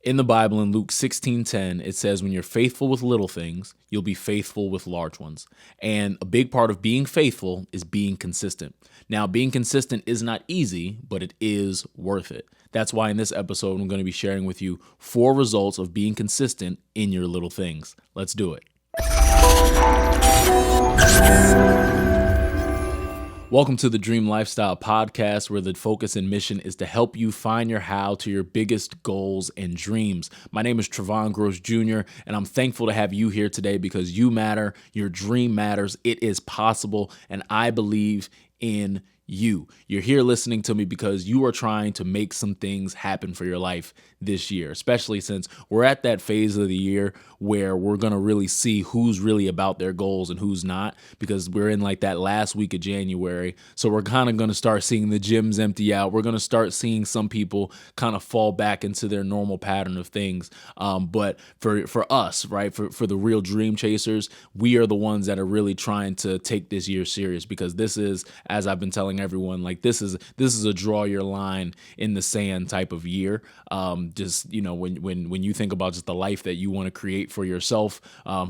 In the Bible, in Luke 16:10, it says, when you're faithful with little things, you'll be faithful with large ones. And a big part of being faithful is being consistent. Now, being consistent is not easy, but it is worth it. That's why in this episode, I'm going to be sharing with you 4 results of being consistent in your little things. Let's do it. Welcome to the Dream Lifestyle Podcast, where the focus and mission is to help you find your how to your biggest goals and dreams. My name is Trevon Gross Jr., and I'm thankful to have you here today because you matter, your dream matters, it is possible, and I believe in you. You're here listening to me because you are trying to make some things happen for your life this year, especially since we're at that phase of the year where we're going to really see who's really about their goals and who's not, because we're in like that last week of January. So we're kind of going to start seeing the gyms empty out. We're going to start seeing some people kind of fall back into their normal pattern of things. But for us, right, for the real dream chasers, we are the ones that are really trying to take this year serious, because this is, as I've been telling everyone, like this is a draw your line in the sand type of year. Just, you know, when you think about just the life that you want to create for yourself,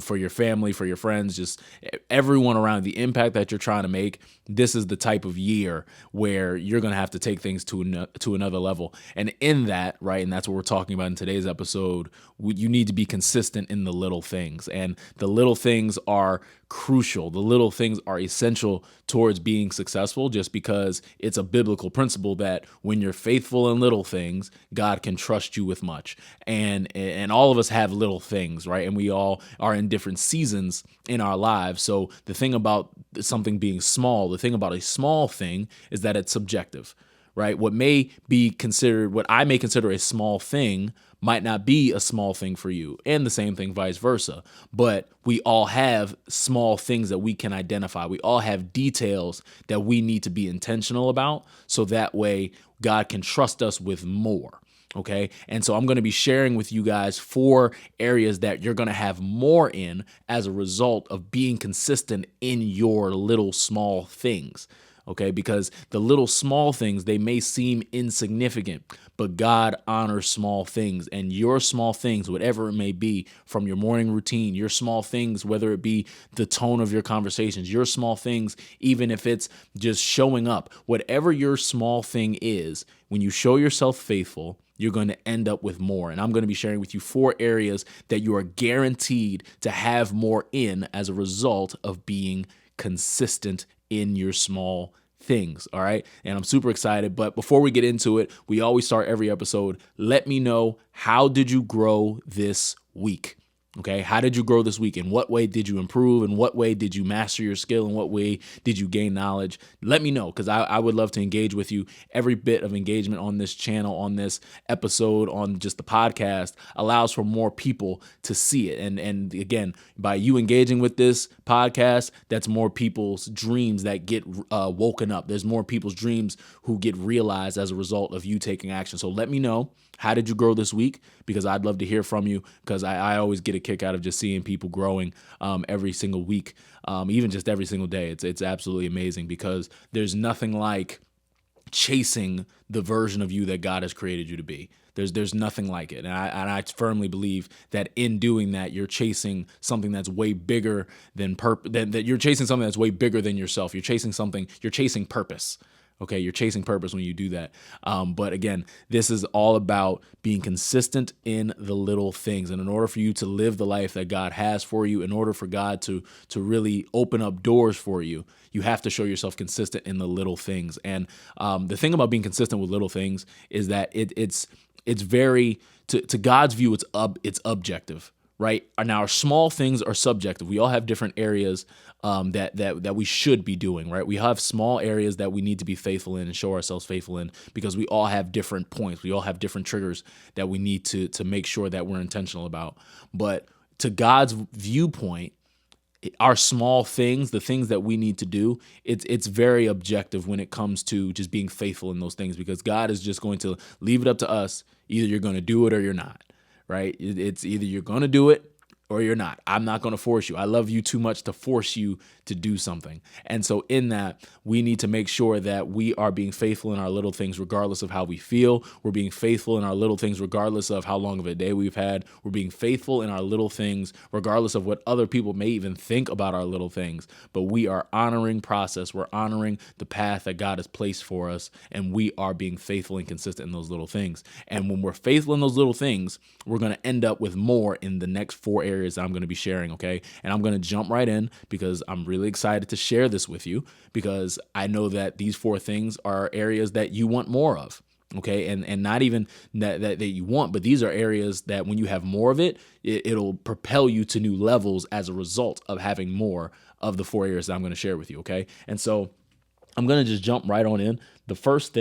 for your family, for your friends, just everyone around, the impact that you're trying to make, this is the type of year where you're going to have to take things to another level. And in that, right, and that's what we're talking about in today's episode, you need to be consistent in the little things. And the little things are crucial. The little things are essential towards being successful, just because it's a biblical principle that when you're faithful in little things, God can trust you with much. And all of us have little things, right? And we all are in different seasons in our lives. So the thing about something being small, the thing about a small thing is that it's subjective, right? What I may consider a small thing might not be a small thing for you, and the same thing vice versa. But we all have small things that we can identify. We all have details that we need to be intentional about, so that way God can trust us with more. Okay. And so I'm going to be sharing with you guys 4 areas that you're going to have more in as a result of being consistent in your little small things. Okay, because the little small things, they may seem insignificant, but God honors small things. And your small things, whatever it may be, from your morning routine, your small things, whether it be the tone of your conversations, your small things, even if it's just showing up, whatever your small thing is, when you show yourself faithful, you're going to end up with more. And I'm going to be sharing with you 4 areas that you are guaranteed to have more in as a result of being consistent in your small things. All right. And I'm super excited. But before we get into it, we always start every episode. Let me know, how did you grow this week? Okay, how did you grow this week? In what way did you improve? In what way did you master your skill? In what way did you gain knowledge? Let me know, because I would love to engage with you. Every bit of engagement on this channel, on this episode, on just the podcast, allows for more people to see it. And again, by you engaging with this podcast, that's more people's dreams that get woken up. There's more people's dreams who get realized as a result of you taking action. So let me know, how did you grow this week? Because I'd love to hear from you, because I always get a kick out of just seeing people growing every single week, even just every single day. It's absolutely amazing, because there's nothing like chasing the version of you that God has created you to be. There's nothing like it. And I firmly believe that in doing that, you're chasing something that's way bigger than you're chasing something that's way bigger than yourself. You're chasing purpose. Okay, you're chasing purpose when you do that. But again, this is all about being consistent in the little things. And in order for you to live the life that God has for you, in order for God to really open up doors for you, you have to show yourself consistent in the little things. And the thing about being consistent with little things is that it's very, to God's view, it's objective. Right now, our small things are subjective. We all have different areas that we should be doing. Right, we have small areas that we need to be faithful in and show ourselves faithful in, because we all have different points. We all have different triggers that we need to make sure that we're intentional about. But to God's viewpoint, our small things, the things that we need to do, it's very objective when it comes to just being faithful in those things, because God is just going to leave it up to us. Either you're going to do it or you're not. Right? It's either you're going to do it or you're not. I'm not going to force you. I love you too much to force you to do something. And so in that, we need to make sure that we are being faithful in our little things, regardless of how we feel. We're being faithful in our little things, regardless of how long of a day we've had. We're being faithful in our little things, regardless of what other people may even think about our little things. But we are honoring process. We're honoring the path that God has placed for us. And we are being faithful and consistent in those little things. And when we're faithful in those little things, we're going to end up with more in the next 4 areas that I'm going to be sharing. Okay. And I'm going to jump right in because I'm really excited to share this with you, because I know that these 4 things are areas that you want more of. Okay. And not even that you want, but these are areas that when you have more of it, it'll propel you to new levels as a result of having more of the 4 areas that I'm going to share with you. Okay. And so I'm going to just jump right on in. The first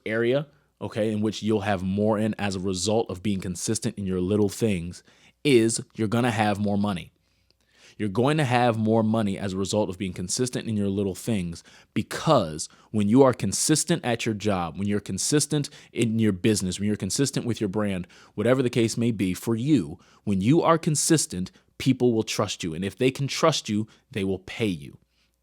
area, okay, in which you'll have more in as a result of being consistent in your little things is you're going to have more money. You're going to have more money as a result of being consistent in your little things, because when you are consistent at your job, when you're consistent in your business, when you're consistent with your brand, whatever the case may be for you, when you are consistent, people will trust you. And if they can trust you, they will pay you.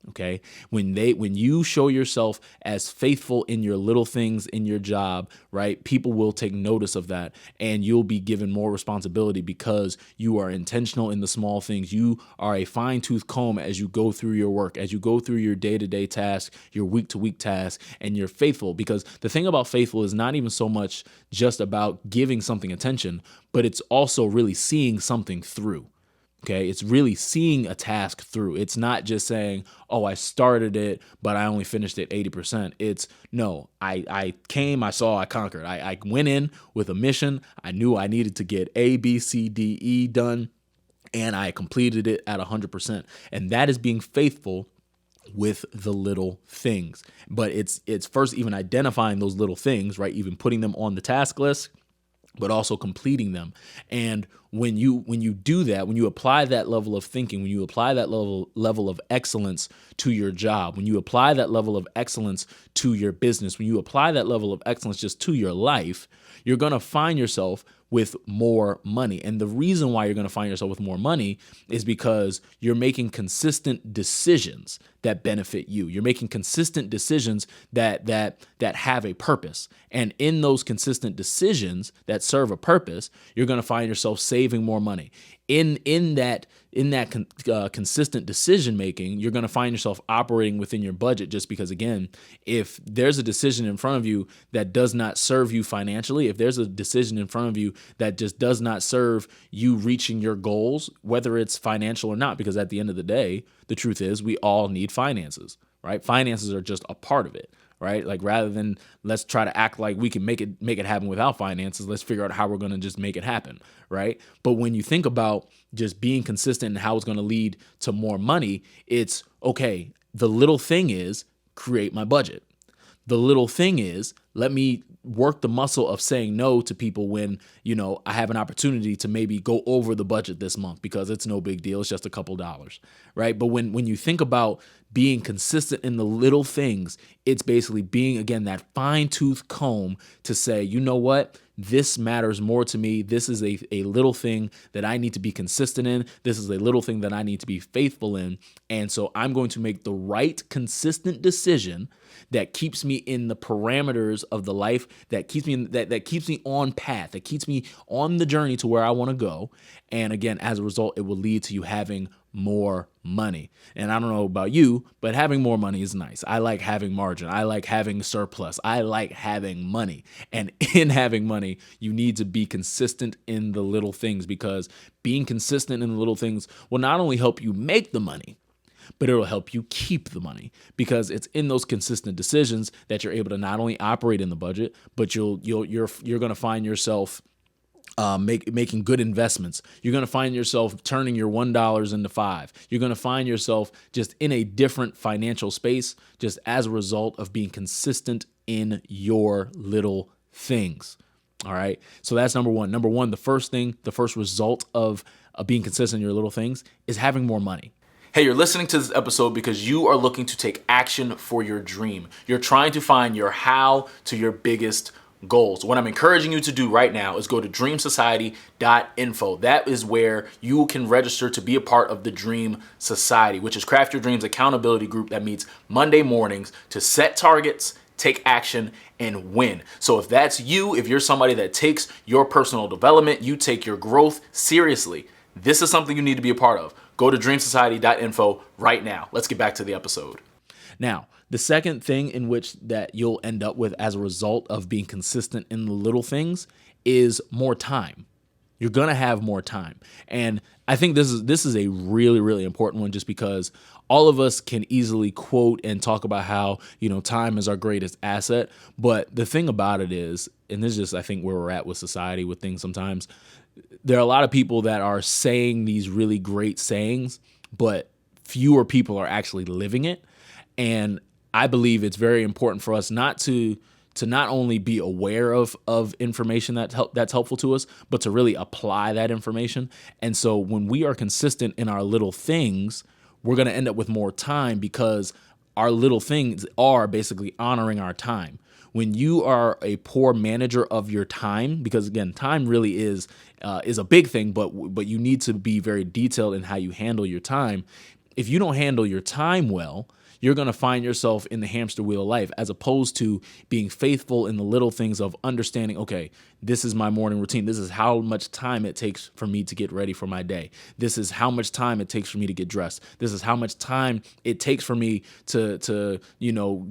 Okay. When you show yourself as faithful in your little things in your job, right, people will take notice of that, and you'll be given more responsibility because you are intentional in the small things. You are a fine-tooth comb as you go through your work, as you go through your day-to-day tasks, your week-to-week tasks, and you're faithful. Because the thing about faithful is not even so much just about giving something attention, but it's also really seeing something through. Okay, it's really seeing a task through. It's not just saying, oh, I started it, but I only finished it 80%. It's no, I came, I saw, I conquered. I went in with a mission. I knew I needed to get A, B, C, D, E done, and I completed it at 100%. And that is being faithful with the little things. But it's first even identifying those little things, right? Even putting them on the task list, but also completing them. And when you do that, when you apply that level of thinking, when you apply that level of excellence to your job, when you apply that level of excellence to your business, when you apply that level of excellence just to your life, you're going to find yourself with more money. And the reason why you're going to find yourself with more money is because you're making consistent decisions that benefit you. You're making consistent decisions that have a purpose. And in those consistent decisions that serve a purpose, you're going to find yourself saving more money. In that consistent decision making, you're going to find yourself operating within your budget, just because, again, if there's a decision in front of you that does not serve you financially, if there's a decision in front of you that just does not serve you reaching your goals, whether it's financial or not, because at the end of the day, the truth is we all need finances, right? Finances are just a part of it. Right? Like, rather than let's try to act like we can make it happen without finances, let's figure out how we're going to just make it happen. Right? But when you think about just being consistent and how it's going to lead to more money, it's okay. The little thing is create my budget. The little thing is let me work the muscle of saying no to people when, I have an opportunity to maybe go over the budget this month, because it's no big deal. It's just a couple dollars, right? But when you think about being consistent in the little things, it's basically being, again, that fine-tooth comb to say, you know what? This matters more to me. This is a little thing that I need to be consistent in. This is a little thing that I need to be faithful in. And so I'm going to make the right consistent decision that keeps me in the parameters of the life, that keeps me that keeps me on path, that keeps me on the journey to where I want to go. And again, as a result, it will lead to you having more money. And I don't know about you, but having more money is nice. I like having margin. I like having surplus. I like having money. And in having money, you need to be consistent in the little things, because being consistent in the little things will not only help you make the money, but it'll help you keep the money, because it's in those consistent decisions that you're able to not only operate in the budget, but you're going to find yourself making good investments. You're going to find yourself turning your $1 into $5. You're going to find yourself just in a different financial space, just as a result of being consistent in your little things. All right. So that's number one. Number one, the first result of being consistent in your little things is having more money. Hey, you're listening to this episode because you are looking to take action for your dream. You're trying to find your how to your biggest goals. What I'm encouraging you to do right now is go to dreamsociety.info. That is where you can register to be a part of the Dream Society, which is Craft Your Dreams accountability group that meets Monday mornings to set targets, take action, and win. So if that's you, if you're somebody that takes your personal development, you take your growth seriously, this is something you need to be a part of. Go to dreamsociety.info right now. Let's get back to the episode. Now, the second thing in which that you'll end up with as a result of being consistent in the little things is more time. You're going to have more time. And I think this is a really, really important one, just because all of us can easily quote and talk about how, time is our greatest asset. But the thing about it is, and this is just, I think, where we're at with society with things sometimes, there are a lot of people that are saying these really great sayings, but fewer people are actually living it. And I believe it's very important for us not only be aware of information that's helpful to us, but to really apply that information. And so when we are consistent in our little things, we're going to end up with more time, because our little things are basically honoring our time. When you are a poor manager of your time, because again, time really is a big thing, but you need to be very detailed in how you handle your time. If you don't handle your time well, you're going to find yourself in the hamster wheel of life, as opposed to being faithful in the little things of understanding, okay, this is my morning routine. This is how much time it takes for me to get ready for my day. This is how much time it takes for me to get dressed. This is how much time it takes for me to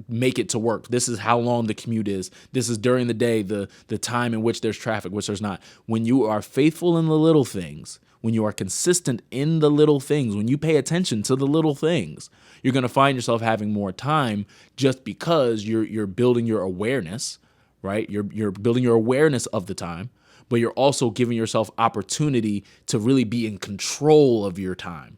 make it to work. This is how long the commute is. This is during the day, the time in which there's traffic, which there's not. When you are faithful in the little things, when you are consistent in the little things, when you pay attention to the little things, you're going to find yourself having more time, just because you're building your awareness, right? You're building your awareness of the time, but you're also giving yourself opportunity to really be in control of your time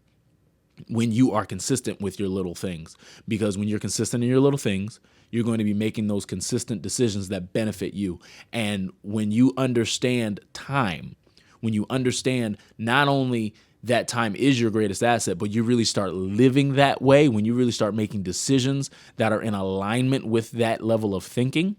when you are consistent with your little things. Because when you're consistent in your little things, you're going to be making those consistent decisions that benefit you. And when you understand time, when you understand not only that time is your greatest asset, but you really start living that way, when you really start making decisions that are in alignment with that level of thinking,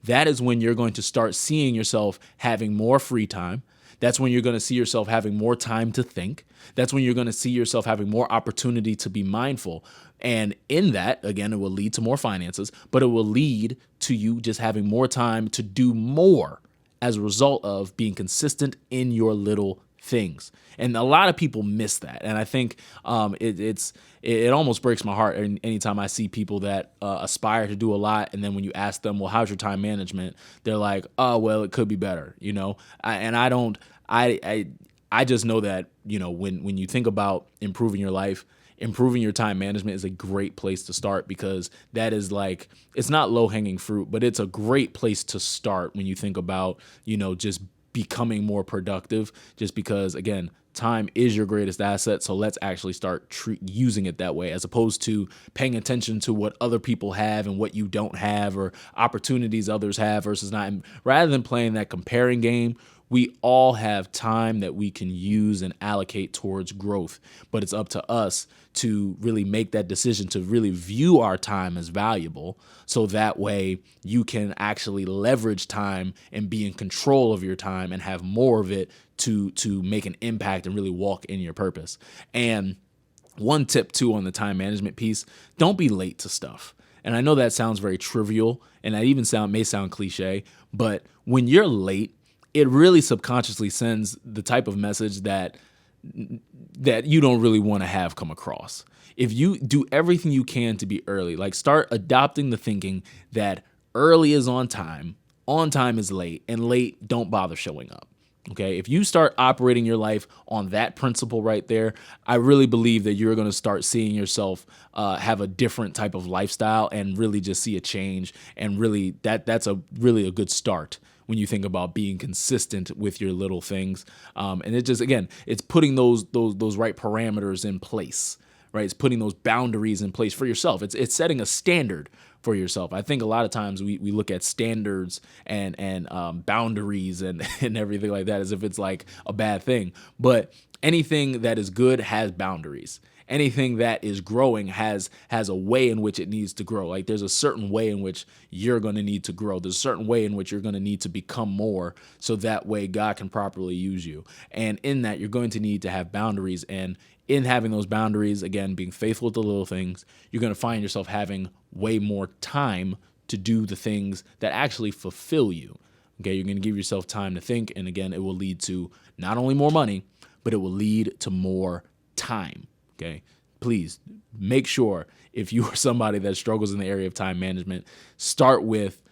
that is when you're going to start seeing yourself having more free time. That's when you're going to see yourself having more time to think. That's when you're going to see yourself having more opportunity to be mindful. And in that, again, it will lead to more finances, but it will lead to you just having more time to do more as a result of being consistent in your little things. And a lot of people miss that. And I think it almost breaks my heart anytime I see people that aspire to do a lot, and then when you ask them, well, how's your time management? They're like, oh, well, it could be better, I just know that, when you think about improving your life, improving your time management is a great place to start, because that is like, it's not low-hanging fruit, but it's a great place to start when you think about, just becoming more productive, just because, again, time is your greatest asset. So let's actually start using it that way, as opposed to paying attention to what other people have and what you don't have, or opportunities others have versus not. And rather than playing that comparing game, we all have time that we can use and allocate towards growth, but it's up to us to really make that decision to really view our time as valuable, so that way you can actually leverage time and be in control of your time and have more of it to make an impact and really walk in your purpose. And one tip too on the time management piece, don't be late to stuff. And I know that sounds very trivial, and that even may sound cliche, but when you're late, it really subconsciously sends the type of message that you don't really want to have come across. If you do everything you can to be early, like start adopting the thinking that early is on time is late, and late don't bother showing up. Okay, if you start operating your life on that principle right there, I really believe that you're going to start seeing yourself have a different type of lifestyle, and really just see a change. And really, that's really a good start when you think about being consistent with your little things. And it just, again, it's putting those right parameters in place, right? It's putting those boundaries in place for yourself. It's setting a standard for yourself. I think a lot of times we look at standards and boundaries and everything like that as if it's like a bad thing. But anything that is good has boundaries. Anything that is growing has a way in which it needs to grow. Like there's a certain way in which you're going to need to grow. There's a certain way in which you're going to need to become more, so that way God can properly use you. And in that, you're going to need to have boundaries. And in having those boundaries, again, being faithful with the little things, you're going to find yourself having way more time to do the things that actually fulfill you. Okay, you're going to give yourself time to think. And again, it will lead to not only more money, but it will lead to more time. Okay, please make sure, if you are somebody that struggles in the area of time management, start with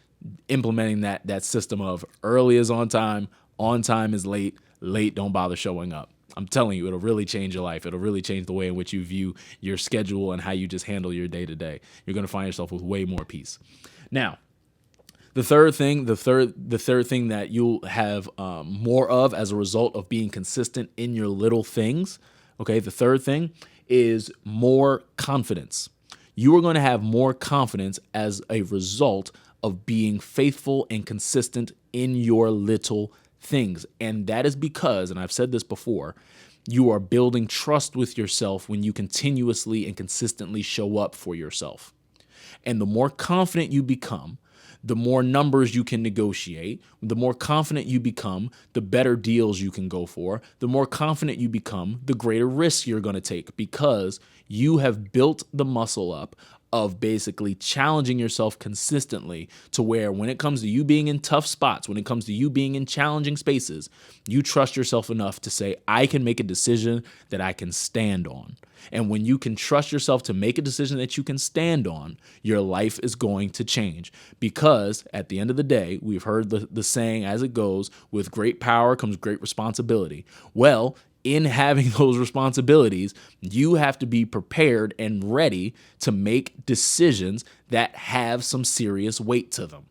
implementing that system of early is on time is late, late don't bother showing up. I'm telling you, it'll really change your life. It'll really change the way in which you view your schedule and how you just handle your day to day. You're going to find yourself with way more peace. Now, the third thing that you'll have more of as a result of being consistent in your little things. Okay, the third thing is more confidence. You are going to have more confidence as a result of being faithful and consistent in your little things. And that is because, and I've said this before, you are building trust with yourself when you continuously and consistently show up for yourself. And the more confident you become, the more numbers you can negotiate. The more confident you become, the better deals you can go for. The more confident you become, the greater risks you're going to take, because you have built the muscle up of basically challenging yourself consistently, to where when it comes to you being in tough spots, when it comes to you being in challenging spaces, you trust yourself enough to say, I can make a decision that I can stand on. And when you can trust yourself to make a decision that you can stand on, your life is going to change. Because at the end of the day, we've heard the saying as it goes, with great power comes great responsibility. Well, in having those responsibilities, you have to be prepared and ready to make decisions that have some serious weight to them.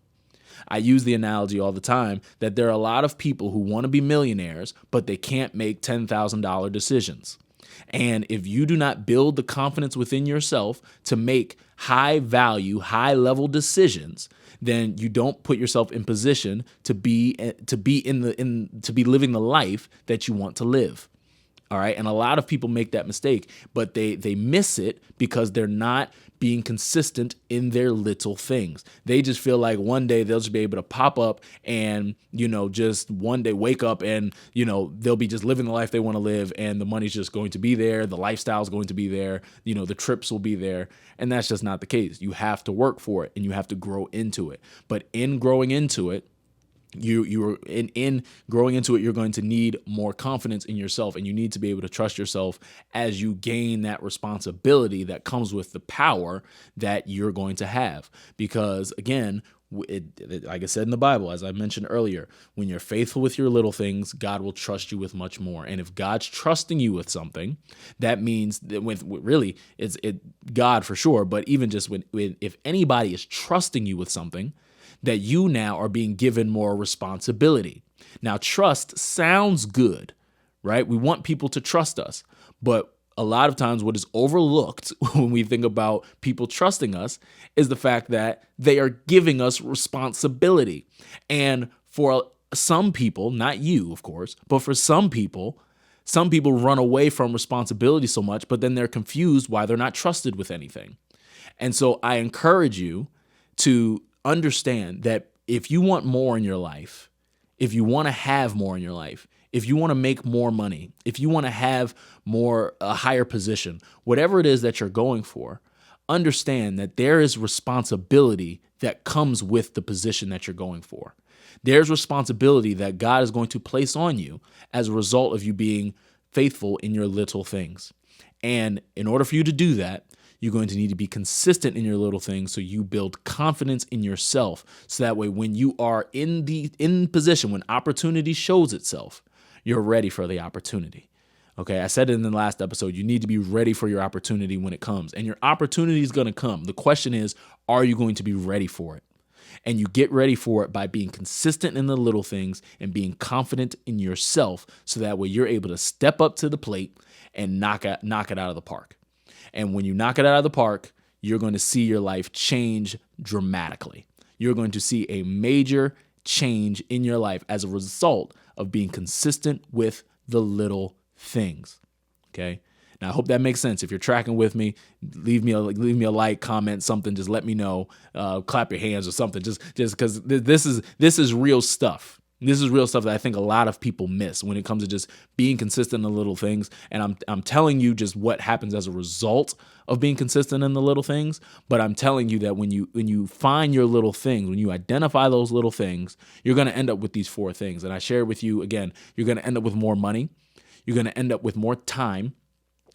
I use the analogy all the time that there are a lot of people who want to be millionaires, but they can't make $10,000 decisions. And if you do not build the confidence within yourself to make high value, high level decisions, then you don't put yourself in position to be living the life that you want to live. All right. And a lot of people make that mistake, but they miss it because they're not being consistent in their little things. They just feel like one day they'll just be able to pop up and, just one day wake up and, they'll be just living the life they want to live, and the money's just going to be there. The lifestyle's going to be there. The trips will be there. And that's just not the case. You have to work for it and you have to grow into it. But in growing into it, in growing into it, you're going to need more confidence in yourself, and you need to be able to trust yourself as you gain that responsibility that comes with the power that you're going to have. Because again, like I said in the Bible, as I mentioned earlier, when you're faithful with your little things, God will trust you with much more. And if God's trusting you with something, that means that it's God for sure. But even just if anybody is trusting you with something, that you now are being given more responsibility. Now, trust sounds good, right? We want people to trust us, but a lot of times what is overlooked when we think about people trusting us is the fact that they are giving us responsibility. And for some people, not you, of course, but for some people run away from responsibility so much, but then they're confused why they're not trusted with anything. And so I encourage you to understand that if you want more in your life, if you want to have more in your life, if you want to make more money, if you want to have a higher position, whatever it is that you're going for, understand that there is responsibility that comes with the position that you're going for. There's responsibility that God is going to place on you as a result of you being faithful in your little things. And in order for you to do that, you're going to need to be consistent in your little things, so you build confidence in yourself. So that way, when you are in position, when opportunity shows itself, you're ready for the opportunity. Okay, I said it in the last episode, you need to be ready for your opportunity when it comes. And your opportunity is going to come. The question is, are you going to be ready for it? And you get ready for it by being consistent in the little things and being confident in yourself, so that way you're able to step up to the plate and knock it out of the park. And when you knock it out of the park, you're going to see your life change dramatically. You're going to see a major change in your life as a result of being consistent with the little things. Okay. Now, I hope that makes sense. If you're tracking with me, leave me a like, comment, something. Just let me know. Clap your hands or something. Just because this is real stuff. This is real stuff that I think a lot of people miss when it comes to just being consistent in the little things. And I'm telling you just what happens as a result of being consistent in the little things. But I'm telling you that when you find your little things, when you identify those little things, you're going to end up with these 4 things. And I shared with you again, you're going to end up with more money. You're going to end up with more time.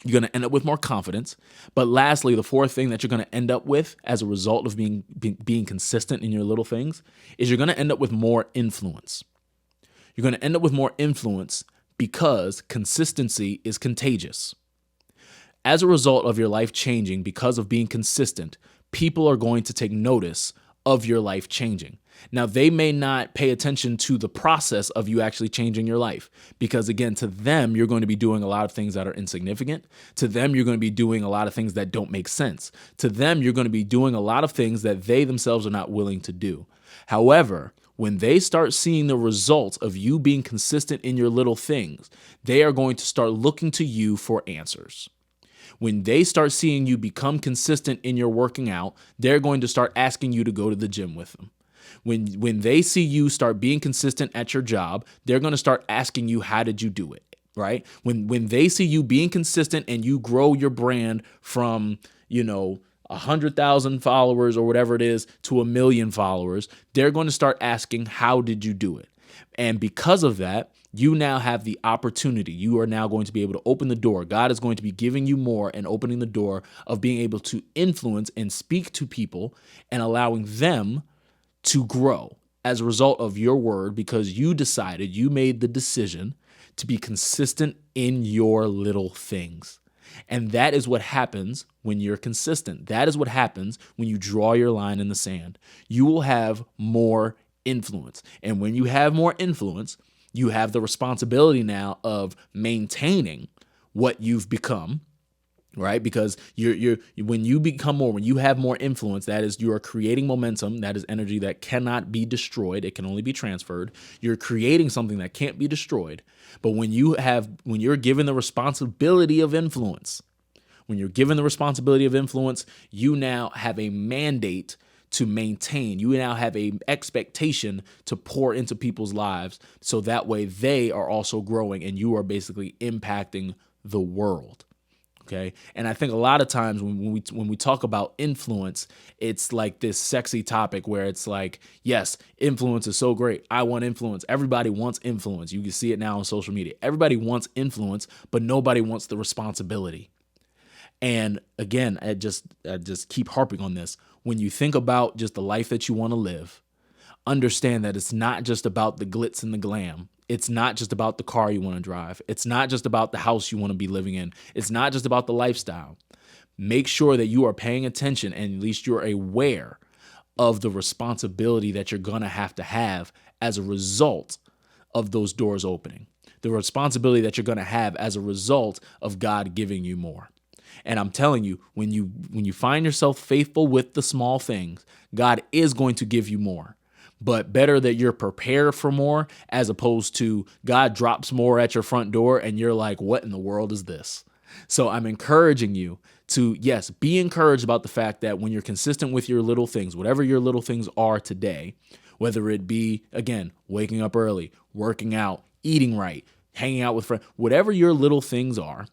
You're going to end up with more confidence. But lastly, the 4th thing that you're going to end up with as a result of being consistent in your little things is you're going to end up with more influence. You're going to end up with more influence because consistency is contagious. As a result of your life changing because of being consistent, people are going to take notice of your life changing. Now, they may not pay attention to the process of you actually changing your life because, again, to them, you're going to be doing a lot of things that are insignificant. To them, you're going to be doing a lot of things that don't make sense. To them, you're going to be doing a lot of things that they themselves are not willing to do. However, when they start seeing the results of you being consistent in your little things, they are going to start looking to you for answers. When they start seeing you become consistent in your working out, they're going to start asking you to go to the gym with them. When they see you start being consistent at your job, they're going to start asking you, how did you do it? Right? When they see you being consistent and you grow your brand from, 100,000 followers or whatever it is to 1 million followers, they're going to start asking, how did you do it? And because of that, you now have the opportunity. You are now going to be able to open the door. God is going to be giving you more and opening the door of being able to influence and speak to people and allowing them to grow as a result of your word because you made the decision to be consistent in your little things. And that is what happens when you're consistent. That is what happens when you draw your line in the sand. You will have more influence. And when you have more influence, you have the responsibility now of maintaining what you've become, right? Because when you have more influence, that is, you are creating momentum. That is energy that cannot be destroyed. It can only be transferred. You're creating something that can't be destroyed. But when you're given the responsibility of influence, you now have a mandate to maintain. You now have an expectation to pour into people's lives so that way they are also growing and you are basically impacting the world. Okay. And I think a lot of times when we talk about influence, it's like this sexy topic where it's like, yes, influence is so great. I want influence. Everybody wants influence. You can see it now on social media. Everybody wants influence, but nobody wants the responsibility. And again, I just keep harping on this. When you think about just the life that you want to live, understand that it's not just about the glitz and the glam. It's not just about the car you want to drive. It's not just about the house you want to be living in. It's not just about the lifestyle. Make sure that you are paying attention and at least you're aware of the responsibility that you're going to have as a result of those doors opening. The responsibility that you're going to have as a result of God giving you more. And I'm telling you, when you find yourself faithful with the small things, God is going to give you more. But better that you're prepared for more as opposed to God drops more at your front door and you're like, what in the world is this? So I'm encouraging you to, yes, be encouraged about the fact that when you're consistent with your little things, whatever your little things are today, whether it be, again, waking up early, working out, eating right, hanging out with friends, whatever your little things are,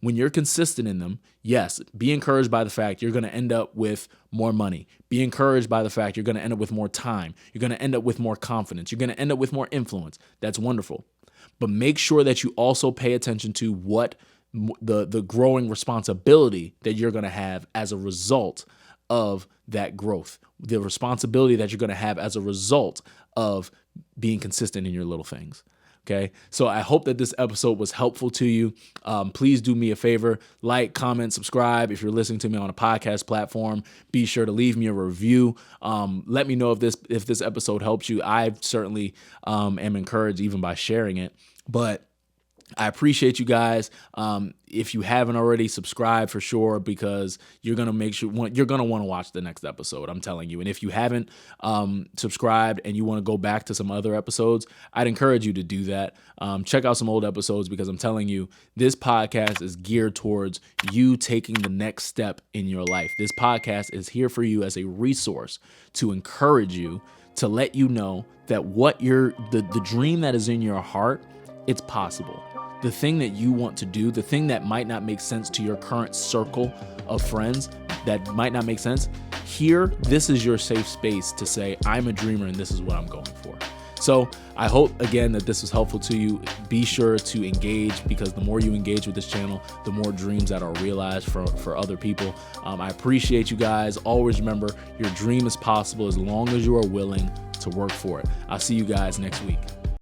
when you're consistent in them, yes, be encouraged by the fact you're going to end up with more money. Be encouraged by the fact you're going to end up with more time. You're going to end up with more confidence. You're going to end up with more influence. That's wonderful. But make sure that you also pay attention to what the growing responsibility that you're going to have as a result of that growth, the responsibility that you're going to have as a result of being consistent in your little things. Okay, so I hope that this episode was helpful to you. Please do me a favor, like, comment, subscribe. If you're listening to me on a podcast platform, be sure to leave me a review. Let me know if this episode helps you. I certainly am encouraged even by sharing it. But I appreciate you guys. If you haven't already, subscribe for sure, because you're gonna want to watch the next episode. I'm telling you. And if you haven't subscribed and you want to go back to some other episodes, I'd encourage you to do that. Check out some old episodes, because I'm telling you, this podcast is geared towards you taking the next step in your life. This podcast is here for you as a resource to encourage you, to let you know that the dream that is in your heart, it's possible. The thing that you want to do, the thing that might not make sense to your current circle of friends, that might not make sense, here, this is your safe space to say, I'm a dreamer and this is what I'm going for. So I hope, again, that this was helpful to you. Be sure to engage, because the more you engage with this channel, the more dreams that are realized for other people. I appreciate you guys. Always remember, your dream is possible as long as you are willing to work for it. I'll see you guys next week.